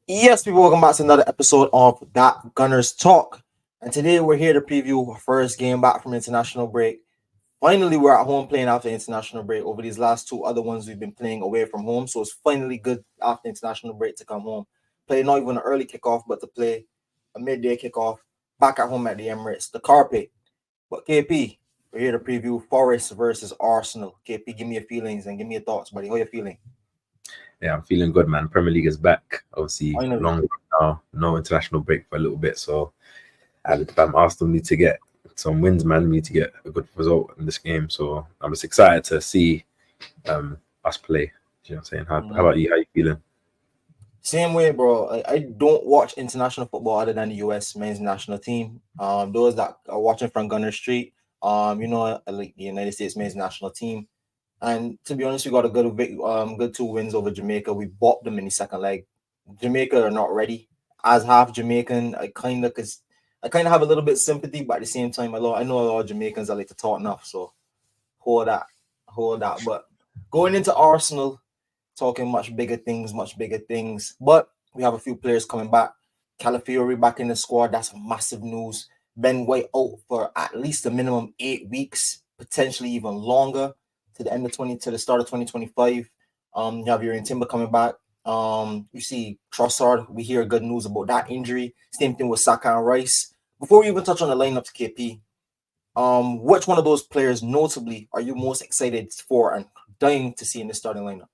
Yes, people, welcome back to another episode of That Gunners Talk. And today we're here to preview our first game back from international break. Finally, we're at home playing after international break. Over these last two other ones, we've been playing away from home. So it's finally good after international break to come home. Play not even an early kickoff, but to play a midday kickoff back at home at the Emirates, the carpet. But KP, we're here to preview Forest versus Arsenal. KP, give me your feelings and give me your thoughts, buddy. How you feeling? Yeah, I'm feeling good, man. Premier League is back. Obviously, Finally. long now, no international break for a little bit. So, and Arsenal need to get some wins, man. We need to get a good result in this game. So, I'm just excited to see us play. You know what I'm saying? How about you? How you feeling? Same way, bro. I don't watch international football other than the US men's national team. Those that are watching from Gunner Street, like the United States men's national team. And to be honest, we got a good 2 wins over Jamaica. We bopped them in the second leg. Jamaica are not ready. As half Jamaican, I kind of have a little bit sympathy, but at the same time, I know a lot of Jamaicans are like to talk enough, so hold that, hold that. But going into Arsenal, talking much bigger things, much bigger things. But we have a few players coming back. Calafiori back in the squad. That's massive news. Ben White out for at least a minimum 8 weeks, potentially even longer to the start of 2025. You have your Timber coming back. You see Trossard. We hear good news about that injury. Same thing with Saka and Rice. Before we even touch on the lineups, KP, which one of those players notably are you most excited for and dying to see in the starting lineup?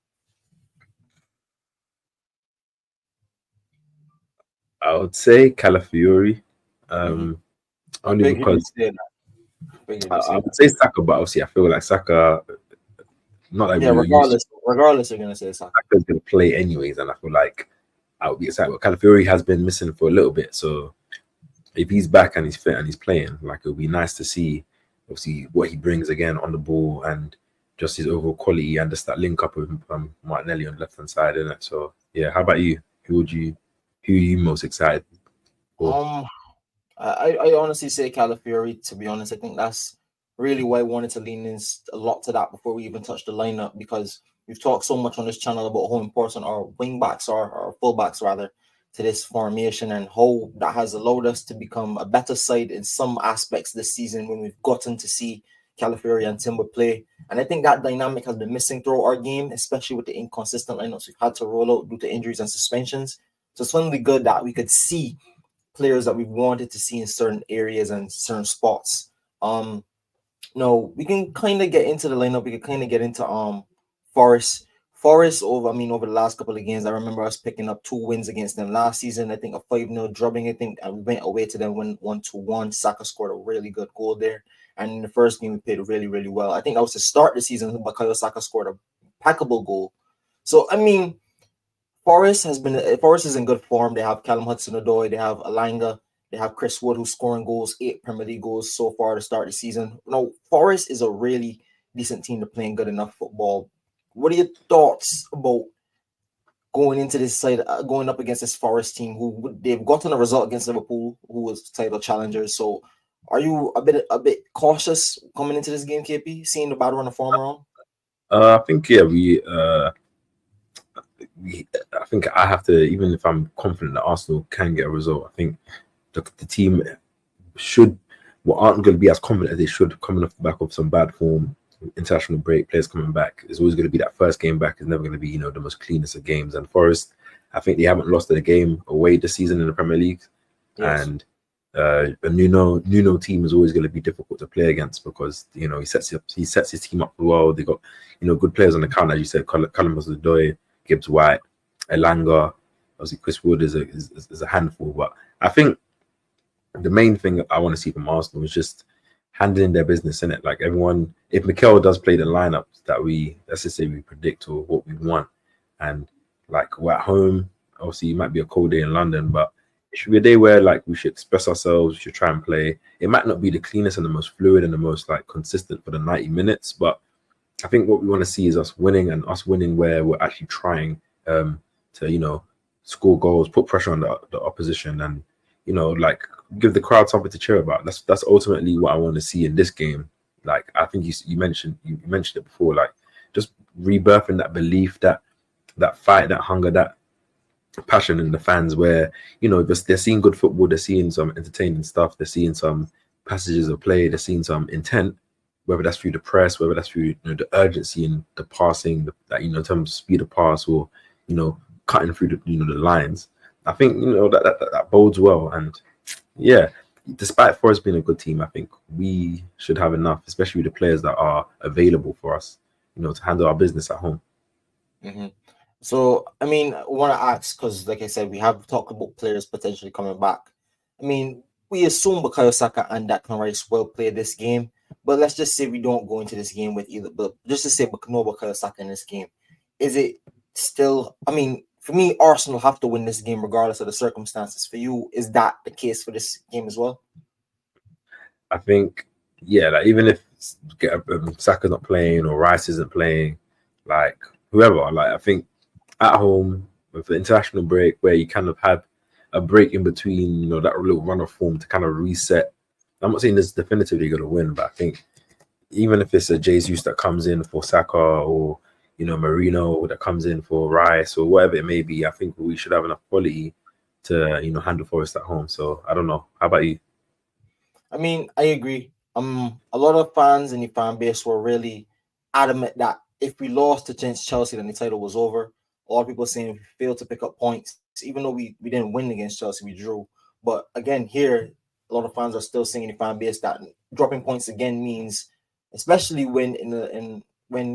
I would say Calafiori. Only because I would say Saka, but obviously I feel like Saka, not like Yeah, we were used to. regardless, you're gonna say Saka. Saka's going to play anyways, and I feel like I would be excited. But Calafiori has been missing for a little bit, so if he's back and he's fit and he's playing, like it'll be nice to see, obviously, what he brings again on the ball and just his overall quality and just that link up with Martinelli on the left hand side, isn't it? So yeah, how about you? Who are you most excited for? Um, I honestly say Calafiori. To be honest, I think that's really why I wanted to lean in a lot to that before we even touch the lineup, because we've talked so much on this channel about how important our wing backs are, or fullbacks rather, to this formation, and how that has allowed us to become a better side in some aspects this season when we've gotten to see Calafiori and Timber play. And I think that dynamic has been missing throughout our game, especially with the inconsistent lineups we've had to roll out due to injuries and suspensions. So it's finally good that we could see players that we wanted to see in certain areas and certain spots. No, we can kind of get into the lineup. We can kind of get into Forest. Forest over the last couple of games, I remember us picking up 2 wins against them last season. I think a 5-0 drubbing, I think, and we went away to them when 1-1. Saka scored a really good goal there. And in the first game, we played really, really well. I think that was to start the season. Bukayo Saka scored a impeccable goal. So I mean, Forest is in good form. They have Callum Hudson-Odoi, they have Alanga, they have Chris Wood, who's scoring goals, 8 Premier League goals so far to start the season. No, Forest is a really decent team to playing good enough football. What are your thoughts about going into this side, going up against this Forest team, who they've gotten a result against Liverpool, who was title challengers? So, are you a bit cautious coming into this game, KP, seeing the battle run of form around? I think yeah, I think I have to, even if I'm confident that Arsenal can get a result, I think the team should, aren't going to be as confident as they should coming off the back of some bad form, international break, players coming back. It's always going to be that first game back is never going to be, the most cleanest of games. And Forest, I think they haven't lost a game away this season in the Premier League. Yes. And a Nuno team is always going to be difficult to play against because, he sets his team up well. They got, good players on the counter, as you said, Callum Hudson-Odoi, Gibbs White, Elanga, obviously Chris Wood is a handful. But I think the main thing I want to see from Arsenal is just handling their business in it. Like everyone, if Mikel does play the lineup that let's just say we predict or what we want, and like we're at home, obviously it might be a cold day in London, but it should be a day where like we should express ourselves, we should try and play. It might not be the cleanest and the most fluid and the most like consistent for the 90 minutes, but I think what we want to see is us winning, and us winning where we're actually trying to score goals, put pressure on the opposition, and like give the crowd something to cheer about. That's ultimately what I want to see in this game. Like I think you mentioned it before, like just rebirthing that belief, that fight, that hunger, that passion in the fans where, they're seeing good football, they're seeing some entertaining stuff, they're seeing some passages of play, they're seeing some intent, whether that's through the press, whether that's through the urgency and the passing, that in terms of speed of pass, or cutting through the lines. I think that bodes well. And yeah, despite Forest being a good team, I think we should have enough, especially with the players that are available for us, to handle our business at home. Mm-hmm. So, I mean, I want to ask because, like I said, we have talked about players potentially coming back. I mean, we assume Bukayo Saka and Declan Rice will play this game, but let's just say we don't go into this game with either. But just to say, no Bukayo Saka in this game, is it still? I mean, for me, Arsenal have to win this game regardless of the circumstances. For you, is that the case for this game as well? I think, yeah, like even if Saka's not playing or Rice isn't playing, like whoever, like I think at home with the international break where you kind of have a break in between, that little run of form to kind of reset. I'm not saying this is definitively going to win, but I think even if it's a Jesus that comes in for Saka, or Marino that comes in for Rice, or whatever it may be, I think we should have enough quality to handle Forest at home. So I don't know. How about you? I mean, I agree. A lot of fans in the fan base were really adamant that if we lost against Chelsea, then the title was over. A lot of people saying if we failed to pick up points, even though we didn't win against Chelsea, we drew. But again, here, a lot of fans are still saying in the fan base that dropping points again means, especially when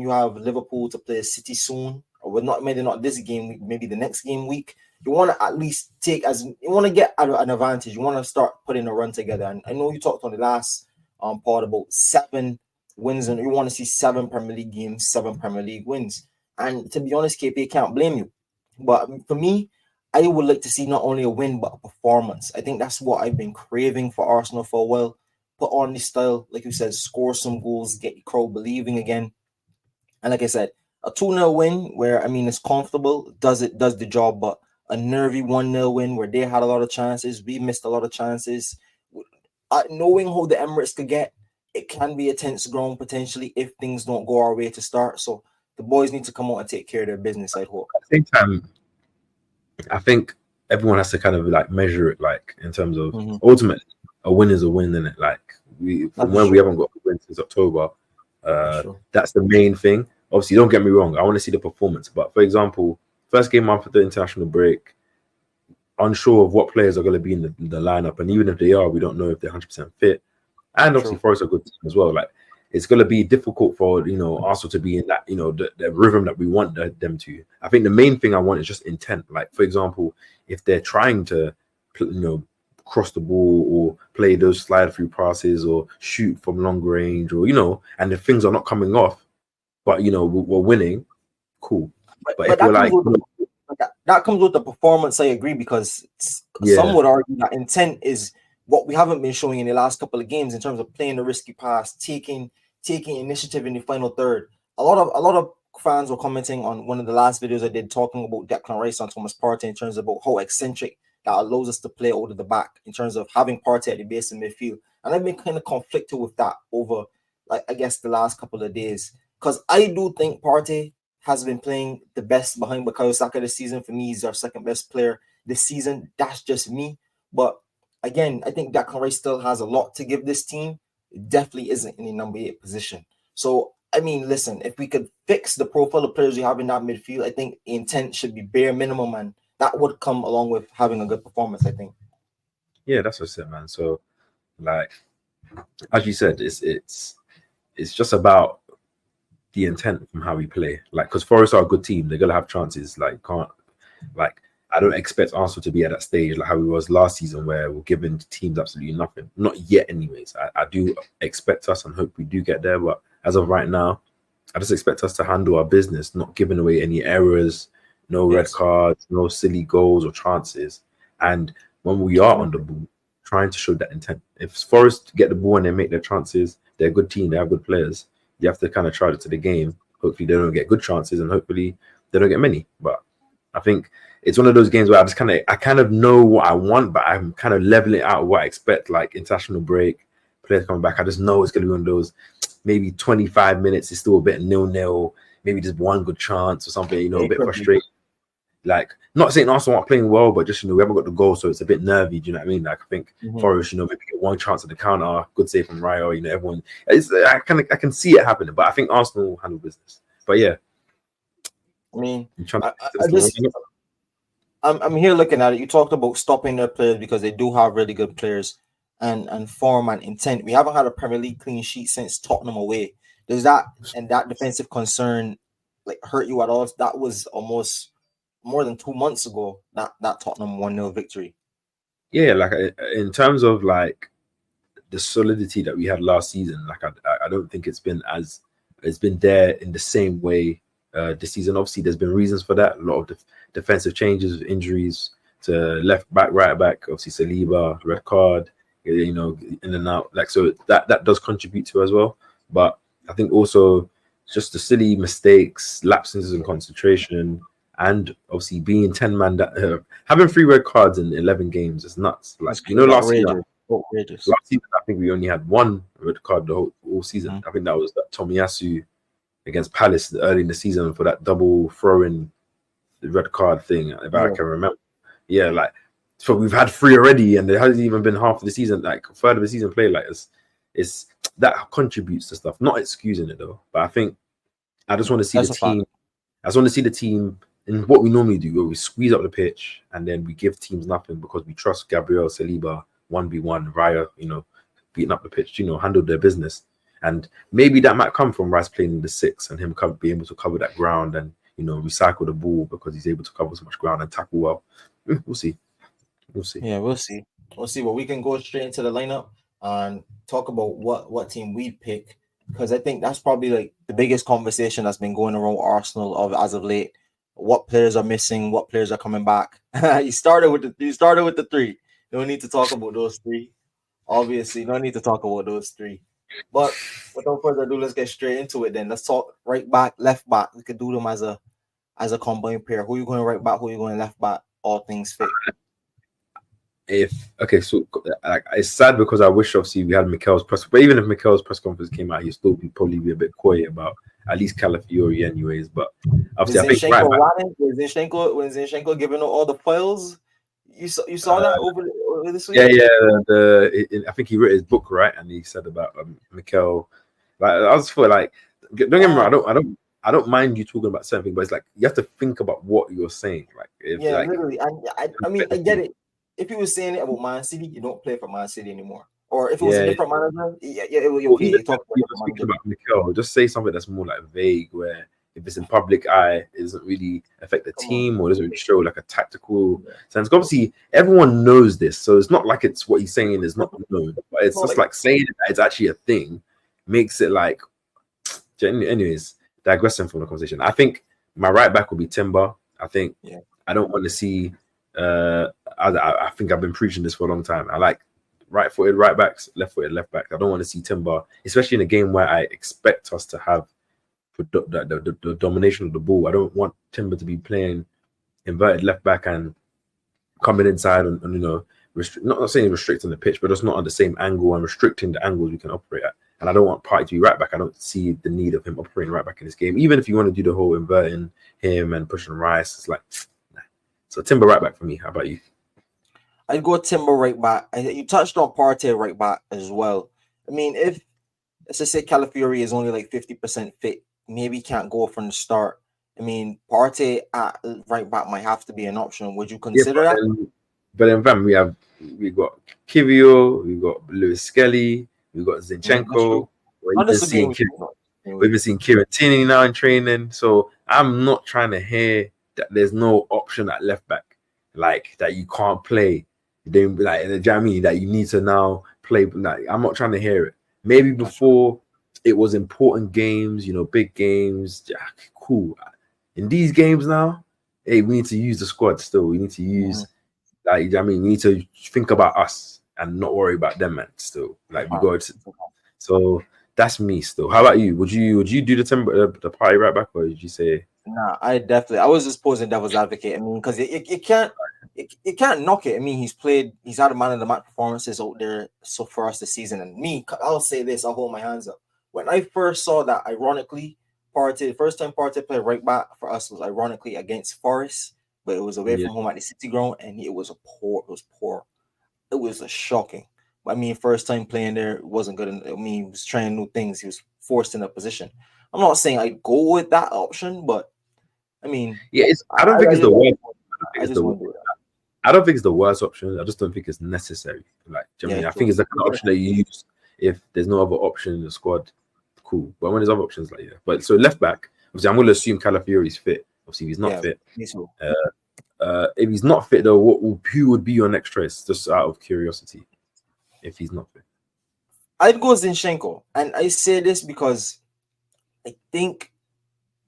you have Liverpool to play City soon, or maybe not this game week, maybe the next game week. You want to at least you want to get an advantage. You want to start putting a run together. And I know you talked on the last part about 7 wins, and you want to see 7 Premier League games, 7 Premier League wins. And to be honest, KP, can't blame you. But for me, I would like to see not only a win but a performance. I think that's what I've been craving for Arsenal for a while. Put on the style, like you said, score some goals, get the crowd believing again. And like I said, a 2-0 win where, I mean, it's comfortable, does the job, but a nervy 1-0 win where they had a lot of chances, we missed a lot of chances. Knowing how the Emirates could get, it can be a tense ground potentially if things don't go our way to start. So the boys need to come out and take care of their business, I hope. At the same time, I think everyone has to kind of like measure it, like in terms of ultimately a win is a win, isn't it? Like we haven't got a win since October. That's the main thing. Obviously, don't get me wrong, I want to see the performance. But for example, first game after the international break, unsure of what players are going to be in the lineup, and even if they are, we don't know if they're 100% fit. And obviously, Forest are a good team as well. Like it's going to be difficult for Arsenal to be in that the rhythm that we want them to. I think the main thing I want is just intent. Like for example, if they're trying to cross the ball or play those slide through passes or shoot from long range, or and if things are not coming off, but we're winning, cool. But if we're like that comes with the performance, I agree, because some would argue that intent is what we haven't been showing in the last couple of games in terms of playing the risky pass, taking initiative in the final third. A lot of fans were commenting on one of the last videos I did talking about Declan Rice and Thomas Partey in terms of about how eccentric that allows us to play out of the back in terms of having Partey at the base of midfield. And I've been kind of conflicted with that over, like, I guess the last couple of days, because I do think Partey has been playing the best behind Bukayo Saka this season. For me, he's our second best player this season. That's just me. But again, I think Declan Rice still has a lot to give this team. It definitely isn't in the number 8 position. So, I mean, listen, if we could fix the profile of players we have in that midfield, I think the intent should be bare minimum, and that would come along with having a good performance, I think. Yeah, that's what's it, man. So, like, as you said, it's just about the intent from how we play. Like, because Forest are a good team, they're gonna have chances. I don't expect Arsenal to be at that stage like how we was last season, where we're giving teams absolutely nothing. Not yet, anyways. I do expect us and hope we do get there, but as of right now, I just expect us to handle our business, not giving away any errors, no red cards, no silly goals or chances. And when we are on the ball, trying to show that intent. If Forest get the ball and they make their chances, they're a good team, they have good players. You have to kind of try it to the game. Hopefully they don't get good chances, and hopefully they don't get many. But I think it's one of those games where I kind of know what I want, but I'm kind of leveling out what I expect, like international break, players coming back. I just know it's going to be one of those, maybe 25 minutes is still a bit 0-0, maybe just one good chance or something, a bit frustrating. like, not saying Arsenal aren't playing well, but just, we haven't got the goal, so it's a bit nervy. Do you know what I mean? Like, I think Mhm. Forest, maybe get one chance at the counter, good save from Ryo. Everyone, I can see it happening, but I think Arsenal will handle business. But yeah, I mean, I'm trying I just I'm here looking at it. You talked about stopping their players because they do have really good players and form and intent. We haven't had a Premier League clean sheet since Tottenham away. Does that and that defensive concern like hurt you at all? That was almost more than 2 months ago. That Tottenham 1-0 victory. yeah, like in terms of like the solidity that we had last season, like I don't think it's been there in the same way this season. Obviously, there's been reasons for that. A lot of defensive changes, injuries to left back, right back. Obviously, Saliba, red card, in and out. Like, so that does contribute to as well. But I think also just the silly mistakes, lapses in concentration, and obviously being 10 man, that having 3 red cards in 11 games is nuts. Like, It's last season. outrageous. Outrageous. Last season, I think we only had 1 red card the whole season. Mhm. I think that was that Tomiyasu against Palace early in the season for that double throw-in red card thing, if I Yeah. can remember. Yeah, like, so we've had 3 already, and it hasn't even been half of the season, like third of the season play. Like, it's that contributes to stuff. Not excusing it though, but I think I just want to see the That's a fact. team. I just want to see the team in what we normally do, where we squeeze up the pitch and then we give teams nothing because we trust Gabriel Saliba 1v1, Raya, beating up the pitch, handle their business. And maybe that might come from Rice playing in the 6 and him being able to cover that ground and, recycle the ball because he's able to cover so much ground and tackle well. We'll see. We'll see. Yeah, we'll see. We'll see. But we can go straight into the lineup and talk about what team we pick because I think that's probably like the biggest conversation that's been going around Arsenal as of late. What players are missing? What players are coming back? You started with the 3. No need to talk about those 3. Obviously, no need to talk about those 3. But without further ado, let's get straight into it. Then let's talk right back, left back. We could do them as a combined pair. Who you going right back? Who you going left back? All things fit. So like, it's sad because I wish obviously we had Mikel's press, but even if Mikel's press conference came out, he'd still probably be a bit coy about at least Calafiori anyways. But obviously, I think Was Zinchenko giving out all the files? You saw that over this week? Yeah. I think he wrote his book, right, and he said about Mikel. Like, I was for like, don't get me wrong, I don't mind you talking about something, but it's like you have to think about what you're saying. Like, literally. I mean, I get it. If he was saying it about Man City, you don't play for Man City anymore. Or if it was a different manager, it would be okay. You talk about Mikel, just say something that's more like vague, where if it's in public eye, it doesn't really affect the team or doesn't really show like a tactical sense. Obviously, everyone knows this, so it's not like it's what he's saying is not known, but it's just like saying that it's actually a thing makes it like. Anyways, digressing from the conversation, I think my right back will be Timber. I think I don't want to see. I think I've been preaching this for a long time. I like right-footed right backs, left-footed left backs. I don't want to see Timber, especially in a game where I expect us to have the domination of the ball. I don't want Timber to be playing inverted left back and coming inside and not saying restricting the pitch, but just not on the same angle and restricting the angles we can operate at. And I don't want Partey to be right back. I don't see the need of him operating right back in this game. Even if you want to do the whole inverting him and pushing Rice, it's like, nah. So Timber right back for me. How about you? I'd go Timber right back. You touched on Partey right back as well. I mean, if let's just say Calafiori is only like 50% fit, maybe he can't go from the start. I mean, Partey at right back might have to be an option. Would you consider that? But then, fam, we got Kivio, we got Lewis Skelly, we got Zinchenko. We've been seeing Kieran Tierney now in training. So I'm not trying to hear that there's no option at left back, like that you can't play. Then, like, you know what I mean, that you need to now play. Like, I'm not trying to hear it. Maybe before it was important games, big games. Yeah, cool. In these games now, hey, we need to use the squad still. We need to use, like, we need to think about us and not worry about them, man. Still, like, we got. So that's me still. How about you? Would you do the Partey right back, or did you say? Nah, I was just posing devil's advocate. I mean, because it can't knock it. I mean, he's had a man of the match performances out there so for us this season. And me, I'll say this, I'll hold my hands up. When I first saw that, ironically, the first time Partey played right back for us was ironically against Forest, but it was away Yeah. from home at the City Ground, and it was poor. It was poor. It was a shocking. I mean, first time playing there, it wasn't good. I mean, he was trying new things. He was forced in a position. I'm not saying I'd go with that option, but I mean, Yeah, it's. I, I don't I think I it's the just worst. I don't think I it's just the. want to do that. I don't think it's the worst option. I just don't think it's necessary. Like, do you know what I Yeah, mean? I think true. it's the kind of option that you use if there's no other option in the squad. Cool, but when there's other options, like yeah. But so left back, obviously, I'm going to assume Calafiori's fit. Obviously, if he's not Yeah, fit, me too. if he's not fit though, who would be your next choice? Just out of curiosity, if he's not fit. I'd go Zinchenko, and I say this because I think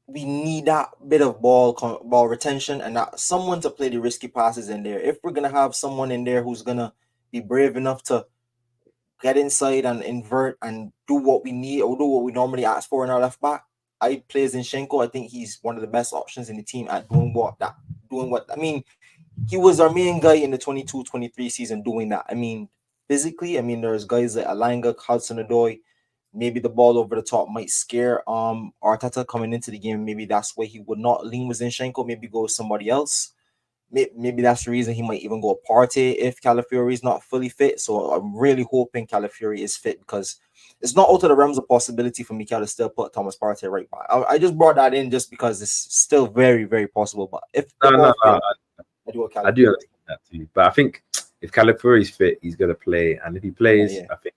we need that bit of ball retention and that someone to play the risky passes in there. If we're gonna have someone in there who's gonna be brave enough to get inside and invert and do what we need or do what we normally ask for in our left back, I play Zinchenko. I think he's one of the best options in the team at doing what I mean. He was our main guy in the 22-23 season doing that. I mean, physically, I mean, there's guys like Alanga, Hudson-Odoi. Maybe the ball over the top might scare Arteta coming into the game. Maybe that's why he would not lean with Zinchenko. Maybe go with somebody else. Maybe that's the reason he might even go Partey if Calafiori is not fully fit. So I'm really hoping Calafiori is fit because it's not out of the realms of possibility for Mikel to still put Thomas Partey right back. I just brought that in just because it's still very, very possible. But if No, all no. fit, I do a I do Calafiori. understand that too. But I think if Calafiori's fit, he's gonna play, and if he Yeah, plays, yeah. I think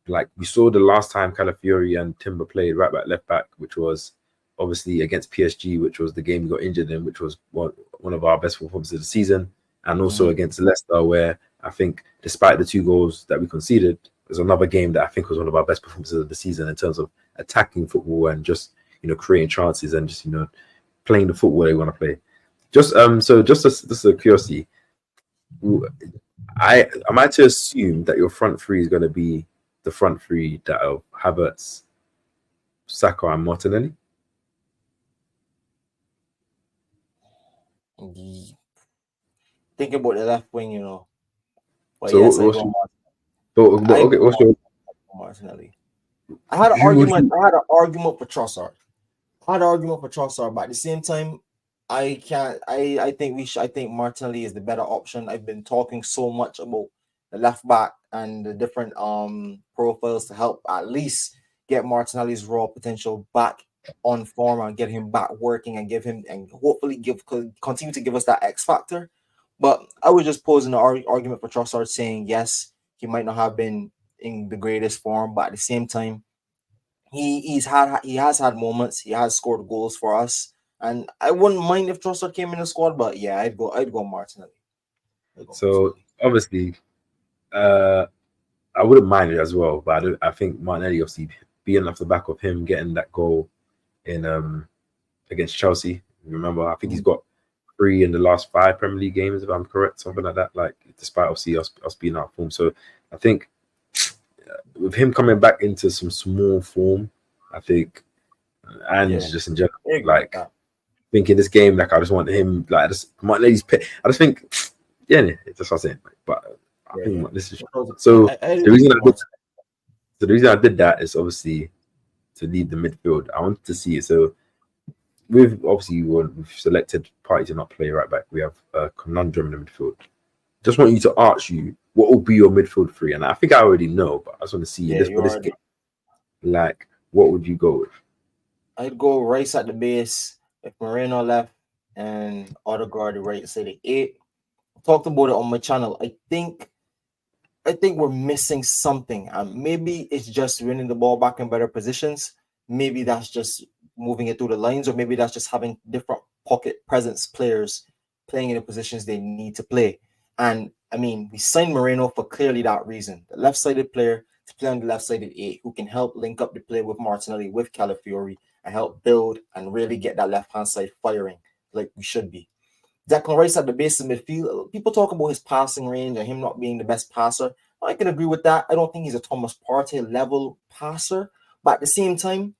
like we saw the last time Calafiori and Timber played right back, left back, which was obviously against PSG, which was the game we got injured in, which was one of our best performances of the season, and also against Leicester, where I think despite the 2 goals that we conceded, there's another game that I think was one of our best performances of the season in terms of attacking football and just creating chances and just playing the football they want to play. Just so just a curiosity, I am I to assume that your front three is going to be the front three that of Havertz, Saka, and Martinelli? Think about the left wing, But So yes, I what's go your, I okay? What's your Martinelli. I had an who would argument. you? I had an argument for Trossard. I had an argument for Trossard, but at the same time, I can't. I think we should. I think Martinelli is the better option. I've been talking so much about the left back and the different profiles to help at least get Martinelli's raw potential back on form and get him back working and give him and hopefully continue to give us that X factor. But I was just posing an argument for Trossard, saying yes, he might not have been in the greatest form, but at the same time, he has had moments. He has scored goals for us, and I wouldn't mind if Trossard came in the squad. But yeah, I'd go Martinelli. I'd go So Martinelli. obviously, uh, I wouldn't mind it as well, but I think Martinelli obviously being off the back of him getting that goal in against Chelsea. Remember, I think he's got 3 in the last 5 Premier League games, if I'm correct, something like that. Like despite obviously us being out of form, so I think with him coming back into some small form, I think, and Yeah, just in general, I agree with like that. thinking this game, like I just want him, like I just Martinelli's pick. I just think, yeah, it's just what I'm saying. But I Yeah, yeah. think this is I, so. I, I The agree reason with I did, Martinelli. so the reason I did that is obviously to lead the midfield. I wanted to see it. So we've obviously we've selected Party to not play right back. We have a conundrum in the midfield. Just want you to ask you what will be your midfield three, and I think I already know, but I just want to see in Yeah, this you for this already. game, like what would you go with? I'd go Rice at the base if Moreno left and Odegaard the right side of 8. I talked about it on my channel. I think we're missing something. Maybe it's just winning the ball back in better positions. Maybe that's just moving it through the lines, or maybe that's just having different pocket presence players playing in the positions they need to play. And I mean, we signed Moreno for clearly that reason. The left-sided player to play on the left-sided 8 who can help link up the play with Martinelli, with Calafiori, and help build and really get that left-hand side firing like we should be. Declan Rice at the base of midfield. People talk about his passing range and him not being the best passer. I can agree with that. I don't think he's a Thomas Partey level passer, but at the same time,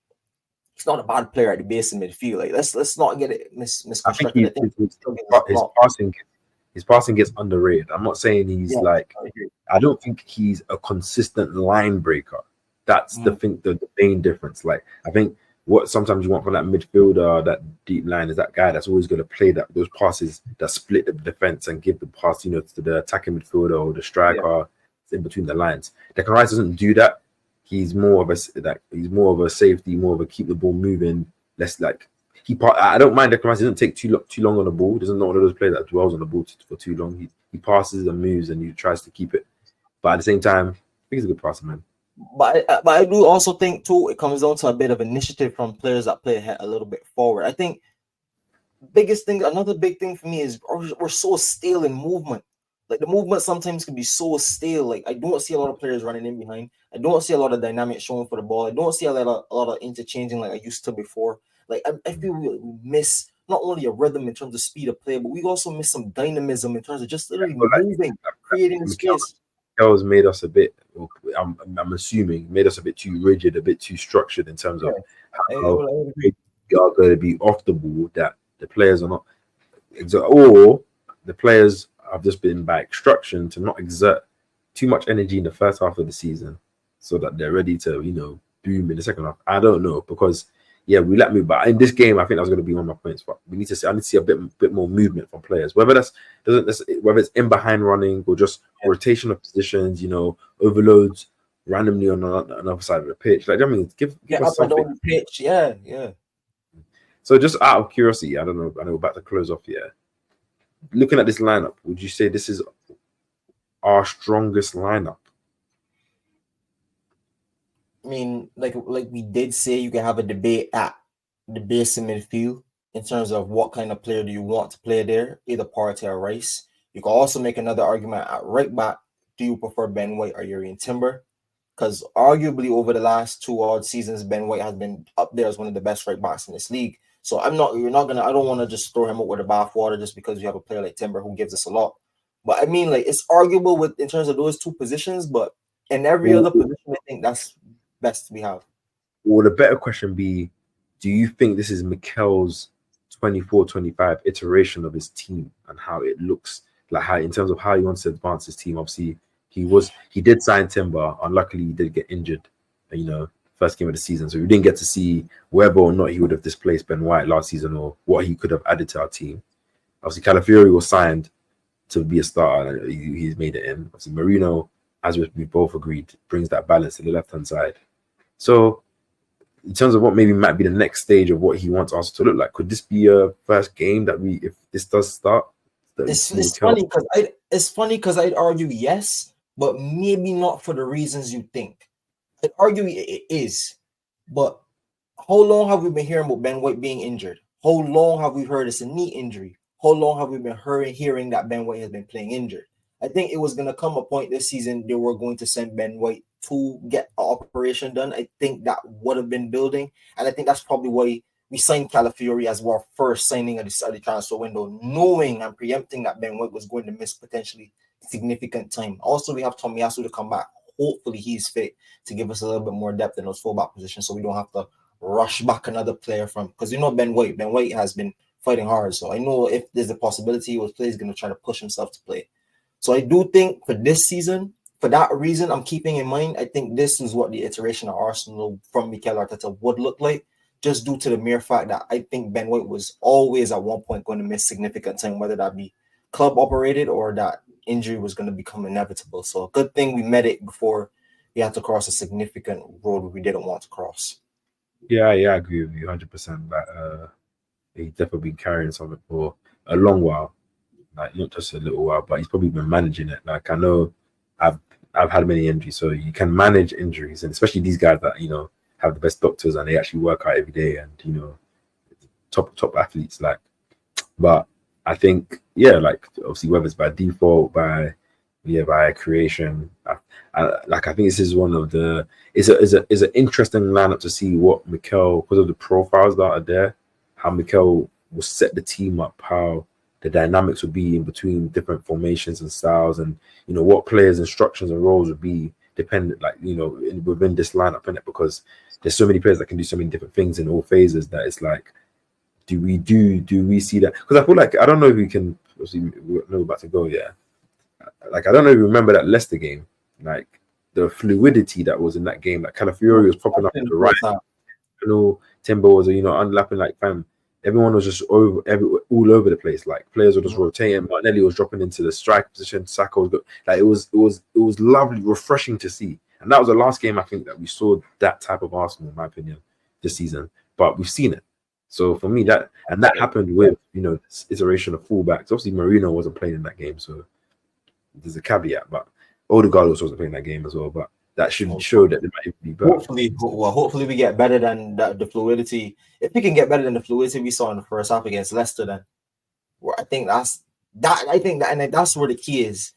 he's not a bad player at the base of midfield. Like let's not get it I think misconstructed. I think he still gives us a his lot. passing gets underrated. I'm not saying he's Yeah, like, I agree. I don't think he's a consistent line breaker. That's the Mhm. thing, the main difference. Like I think what sometimes you want from that midfielder, that deep line, is that guy that's always going to play those passes that split the defense and give the pass, to the attacking midfielder or the Yeah. striker in between the lines. Declan Rice doesn't do that. He's more of a safety, more of a keep the ball moving. Less like I don't mind Declan Rice. He doesn't take too long on the ball. He doesn't not one of those players that dwells on the ball for too long. He passes and moves and he tries to keep it. But at the same time, I think he's a good passer, man. But I do also think too it comes down to a bit of initiative from players that play ahead a little bit forward. I think another big thing for me is we're so stale in movement. Like the movement sometimes can be so stale. Like I don't see a lot of players running in behind. I don't see a lot of dynamic showing for the ball. I don't see a lot of interchanging like I used to before. Like I feel we miss not only a rhythm in terms of speed of play, but we also miss some dynamism in terms of just literally moving, creating space. Mikel's made us a bit. I'm assuming made us a bit too rigid, a bit too structured in terms of how we are going to be off the ball. That the players are not, or the players have just been by instruction to not exert too much energy in the first half of the season, so that they're ready to boom in the second half. I don't know because we let me. But in this game, I think that's going to be one of my points. But I need to see a bit more movement from players, whether whether it's in behind running or just rotation of positions, overloads randomly on another side of the pitch. Like, I mean, give us up and something. down the pitch. Yeah. So just out of curiosity, I don't know. I know we're about to close off here. Looking at this lineup, would you say this is our strongest lineup? I mean, like we did say, you can have a debate at the base of midfield in terms of what kind of player do you want to play there, either Partey or Rice. You can also make another argument at right back. Do you prefer Ben White or Urian Timber? Because arguably over the last 2 odd seasons, Ben White has been up there as one of the best right backs in this league. So I don't want to just throw him out with the bathwater just because you have a player like Timber who gives us a lot. But I mean, like, it's arguable in terms of those two positions, but in every other position, I think that's best we have. Or the better question be, do you think this is Mikel's 24-25 iteration of his team and how it looks, like how in terms of how he wants to advance his team? Obviously, he did sign Timber. Unluckily, he did get injured, first game of the season. So we didn't get to see whether or not he would have displaced Ben White last season or what he could have added to our team. Obviously, Calafiori was signed to be a starter, and he's made it in. Obviously, Marino, as we both agreed, brings that balance to the left-hand side. So in terms of what maybe might be the next stage of what he wants us to look like, could this be a first game that if this does start? It's funny because I'd argue yes, but maybe not for the reasons you think. I'd argue it is, but how long have we been hearing about Ben White being injured? How long have we heard it's a knee injury? How long have we been hearing that Ben White has been playing injured? I think it was going to come a point this season they were going to send Ben White to get an operation done. I think that would have been building, and I think that's probably why we signed Calafiori as our first signing of the transfer window, knowing and preempting that Ben White was going to miss potentially significant time. Also, we have Tomiyasu to come back. Hopefully, he's fit to give us a little bit more depth in those fullback positions, so we don't have to rush back another player from, because Ben White has been fighting hard. So I know if there's a possibility he was playing, he's going to try to push himself to play. So I do think for this season, for that reason, I'm keeping in mind, I think this is what the iteration of Arsenal from Mikel Arteta would look like, just due to the mere fact that I think Ben White was always at one point going to miss significant time, whether that be club operated or that injury was going to become inevitable. So a good thing we met it before we had to cross a significant road we didn't want to cross. Yeah, I agree with you 100%. That he's definitely been carrying something for a long while, like not just a little while, but he's probably been managing it. Like I know I've had many injuries, so you can manage injuries, and especially these guys that have the best doctors and they actually work out every day, and top athletes. Like, but I think like obviously whether it's by default, by creation, I think this is one of the is an interesting lineup to see what Mikel, because of the profiles that are there, how Mikel will set the team up, how the dynamics would be in between different formations and styles, and what players' instructions and roles would be dependent, like within this lineup, in it, because there's so many players that can do so many different things in all phases that it's like, do we see that? Because I feel like I don't know if we can. Obviously, we're not about to go. Yeah, like I don't know if you remember that Leicester game, like the fluidity that was in that game. Like Calafiori was popping up to the right. diagonal. Timber was, unlapping like fam. Everyone was just all over the place. Like players were just rotating. Martinelli was dropping into the strike position. Saka was like it was lovely, refreshing to see. And that was the last game I think that we saw that type of Arsenal, in my opinion, this season. But we've seen it. So for me, that happened with this iteration of fullbacks. Obviously, Marino wasn't playing in that game, so there's a caveat. But Odegaard also wasn't playing that game as well. But that should show that they might be better. Hopefully we get better than the fluidity. If we can get better than the fluidity we saw in the first half against Leicester, then I think that's where the key is.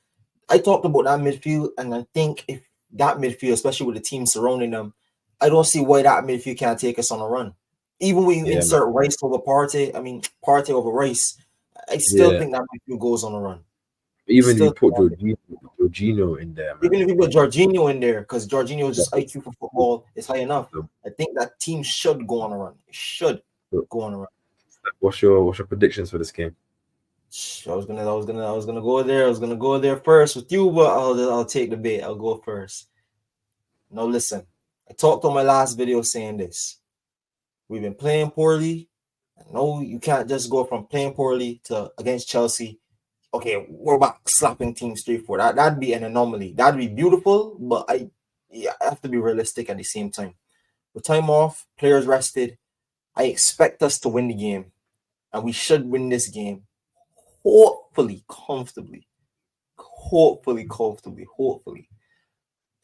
I talked about that midfield, and I think if that midfield, especially with the team surrounding them, I don't see why that midfield can't take us on a run. Even when you insert Rice over Partey, Partey over Rice, I still think that midfield goes on a run. Even if you put Jorginho in there, man. Even if you put Jorginho in there, because Jorginho's just IQ for football is high enough. I think that team should go on a run. It should go on a run. What's your predictions for this game? I was gonna go there. I was gonna go there first with you, but I'll take the bait. I'll go first. Now listen, I talked on my last video saying this. We've been playing poorly. No, you can't just go from playing poorly to against Chelsea. Okay, we're back slapping teams 3-4. That'd be an anomaly. That'd be beautiful, but I have to be realistic at the same time. With time off, players rested, I expect us to win the game, and we should win this game. Hopefully, comfortably. Hopefully.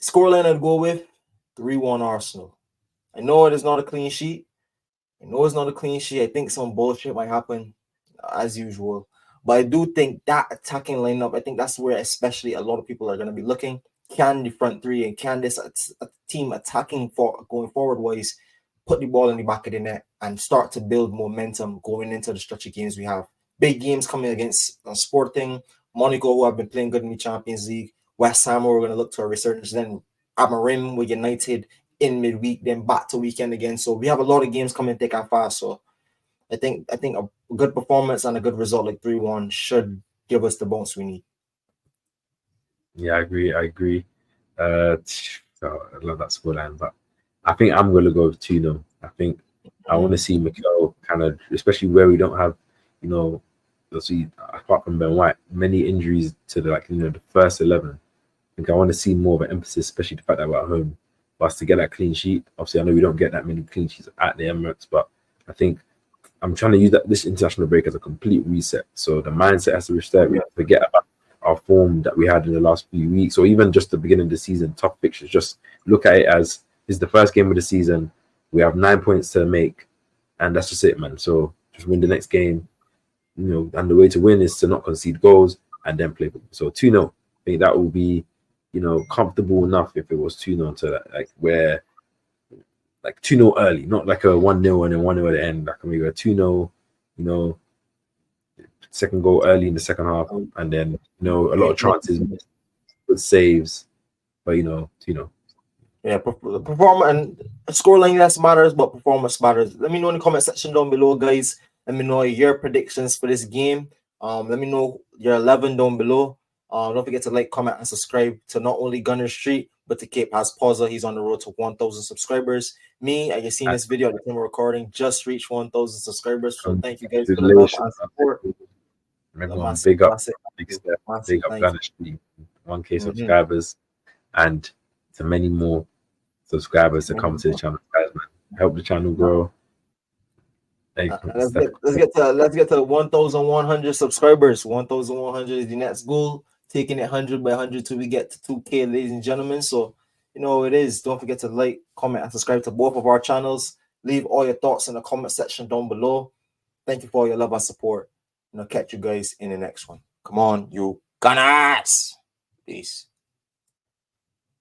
Scoreline I'd go with 3-1 Arsenal. I know it is not a clean sheet. I think some bullshit might happen, as usual. But I do think that attacking lineup, I think that's where especially a lot of people are going to be looking. Can the front three and can this team attacking going forward wise put the ball in the back of the net and start to build momentum going into the stretch of games we have? Big games coming against Sporting, Monaco, who have been playing good in the Champions League, West Ham, we're going to look to a resurgence, then Amarim with United in midweek, then back to weekend again. So we have a lot of games coming thick and fast. So I think a good performance and a good result like 3-1 should give us the bounce we need. Yeah, I agree. So I love that scoreline, but I think I'm going to go with 2-0. I think I want to see Mikel kind of, especially where we don't have, see apart from Ben White, many injuries to the first 11. I think I want to see more of an emphasis, especially the fact that we're at home, for us to get that clean sheet. Obviously, I know we don't get that many clean sheets at the Emirates, but I think I'm trying to use this international break as a complete reset. So the mindset has to reset. We have to forget about our form that we had in the last few weeks, or even just the beginning of the season, tough fixtures. Just look at it as it's the first game of the season. We have 9 points to make, and that's just it, man. So just win the next game. And the way to win is to not concede goals and then play. So 2-0. I think that will be, comfortable enough if it was 2-0 to that, where 2-0 early, not like a 1-0 and then 1-0 at the end. Like maybe a 2-0, second goal early in the second half, and then a lot of chances, good saves, but 2-0. Yeah, performance and scoreline less matters, but performance matters. Let me know in the comment section down below, guys. Let me know your predictions for this game. Let me know your 11 down below. Don't forget to like, comment, and subscribe to not only Gunner Street, but to Cape Has Pausa. He's on the road to 1,000 subscribers. Me, as you seen this video at the time of recording, just reached 1,000 subscribers. So thank you guys for the love and support. Everyone, big up Gunner Street, 1K subscribers, and to many more subscribers to come to the channel. Guys, man, help the channel grow. Let's get to 1,100 subscribers. 1,100 is the next goal. Taking it 100 by 100 till we get to 2K, ladies and gentlemen. So you know it is. Don't forget to like, comment, and subscribe to both of our channels. Leave all your thoughts in the comment section down below. Thank you for all your love and support. And I'll catch you guys in the next one. Come on, you Gunners. Peace.